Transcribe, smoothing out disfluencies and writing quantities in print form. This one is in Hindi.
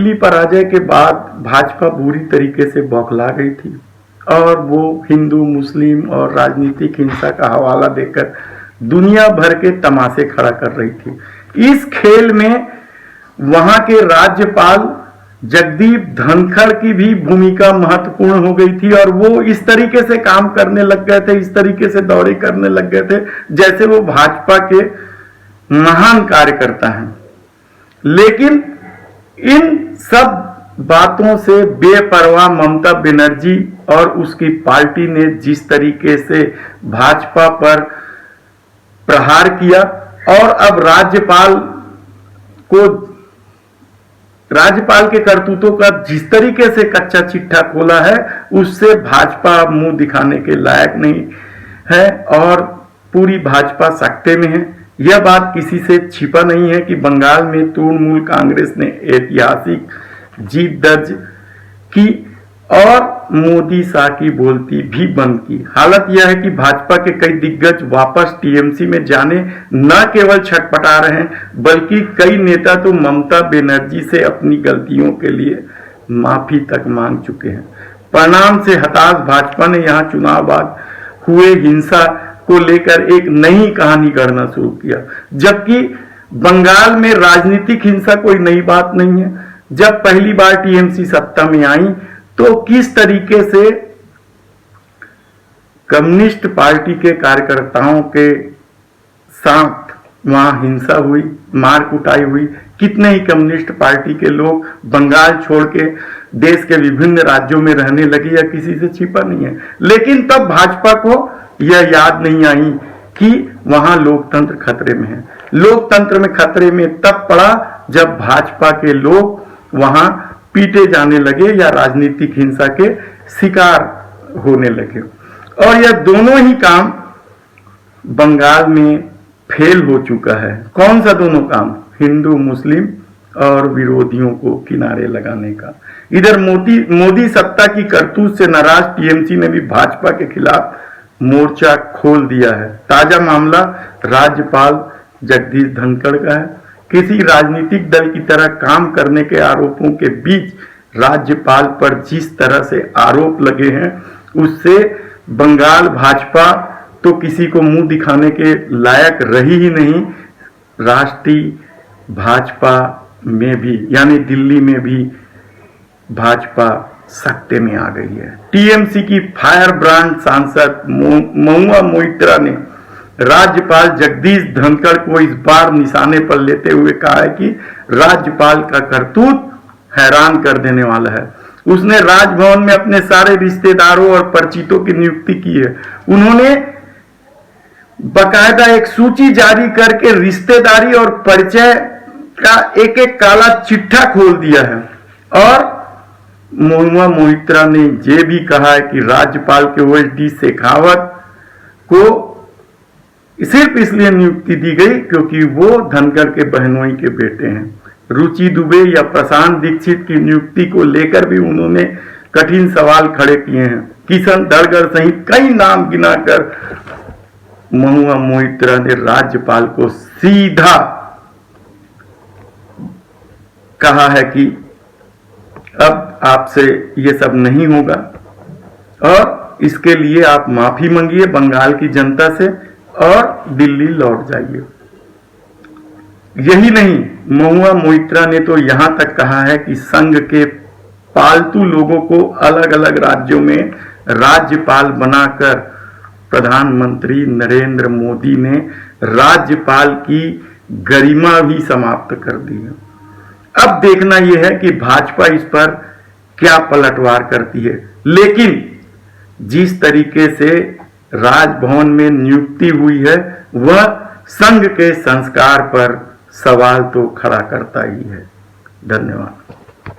दिल्ली पराजय के बाद भाजपा बुरी तरीके से बौखला गई थी और वो हिंदू मुस्लिम और राजनीतिक हिंसा का हवाला देकर दुनिया भर के तमाशे खड़ा कर रही थी। इस खेल में वहां के राज्यपाल जगदीप धनखड़ की भी भूमिका महत्वपूर्ण हो गई थी और वो इस तरीके से काम करने लग गए थे, इस तरीके से दौरे करने लग गए थे जैसे वो भाजपा के महान कार्यकर्ता हैं। लेकिन इन सब बातों से बेपरवाह ममता बनर्जी और उसकी पार्टी ने जिस तरीके से भाजपा पर प्रहार किया और अब राज्यपाल के करतूतों का जिस तरीके से कच्चा चिट्ठा खोला है उससे भाजपा मुंह दिखाने के लायक नहीं है और पूरी भाजपा सकते में है। यह बात किसी से छिपा नहीं है कि बंगाल में तृणमूल कांग्रेस ने ऐतिहासिक जीत दर्ज की और मोदी शाह की बोलती भी बंद की। हालत यह है कि भाजपा के कई दिग्गज वापस टीएमसी में जाने न केवल छटपटा रहे हैं बल्कि कई नेता तो ममता बनर्जी से अपनी गलतियों के लिए माफी तक मांग चुके हैं। परिणाम से हताश भाजपा ने यहां चुनाव बाद हुए हिंसा को लेकर एक नई कहानी गढ़ना शुरू किया, जबकि बंगाल में राजनीतिक हिंसा कोई नई बात नहीं है। जब पहली बार टीएमसी सत्ता में आई तो किस तरीके से कम्युनिस्ट पार्टी के कार्यकर्ताओं के साथ वहां हिंसा हुई, मार कुटाई हुई, कितने ही कम्युनिस्ट पार्टी के लोग बंगाल छोड़ के देश के विभिन्न राज्यों में रहने लगे, या किसी से छिपा नहीं है। लेकिन तब भाजपा को यह याद नहीं आई कि वहां लोकतंत्र खतरे में है। लोकतंत्र में खतरे में तब पड़ा जब भाजपा के लोग वहां पीटे जाने लगे या राजनीतिक हिंसा के शिकार होने लगे, और यह दोनों ही काम बंगाल में फेल हो चुका है। कौन सा दोनों काम? हिंदू मुस्लिम और विरोधियों को किनारे लगाने का। इधर मोदी सत्ता की करतूत से नाराज टीएमसी ने भी भाजपा के खिलाफ मोर्चा खोल दिया है। ताजा मामला राज्यपाल जगदीप धनखड़ का है। किसी राजनीतिक दल की तरह काम करने के आरोपों के बीच राज्यपाल पर जिस तरह से आरोप लगे हैं उससे बंगाल भाजपा तो किसी को मुंह दिखाने के लायक रही ही नहीं, राष्ट्रीय भाजपा में भी यानी दिल्ली में भी भाजपा सत्ते में आ गई है। टीएमसी की फायर ब्रांड सांसद महुआ मोइत्रा ने राज्यपाल जगदीप धनखड़ को इस बार निशाने पर लेते हुए कहा है कि राज्यपाल का करतूत हैरान कर देने वाला है। उसने राजभवन में अपने सारे रिश्तेदारों और परिचितों की नियुक्ति की है। उन्होंने बकायदा एक सूची जारी करके रिश्तेदारी और परिचय का एक एक काला चिट्ठा खोल दिया है। और महुआ मोइत्रा ने यह भी कहा है कि राज्यपाल के ओएसडी शेखावत को सिर्फ इसलिए नियुक्ति दी गई क्योंकि वो धनखड़ के बहनोई के बेटे हैं। रुचि दुबे या प्रशांत दीक्षित की नियुक्ति को लेकर भी उन्होंने कठिन सवाल खड़े किए हैं। किशन दरगर सहित कई नाम गिनाकर महुआ मोइत्रा ने राज्यपाल को सीधा कहा है कि अब आपसे ये सब नहीं होगा और इसके लिए आप माफी मांगिए बंगाल की जनता से और दिल्ली लौट जाइए। यही नहीं, महुआ मोइत्रा ने तो यहां तक कहा है कि संघ के पालतू लोगों को अलग अलग राज्यों में राज्यपाल बनाकर प्रधानमंत्री नरेंद्र मोदी ने राज्यपाल की गरिमा भी समाप्त कर दी है। अब देखना यह है कि भाजपा इस पर क्या पलटवार करती है। लेकिन जिस तरीके से राजभवन में नियुक्ति हुई है वह संघ के संस्कार पर सवाल तो खड़ा करता ही है। धन्यवाद।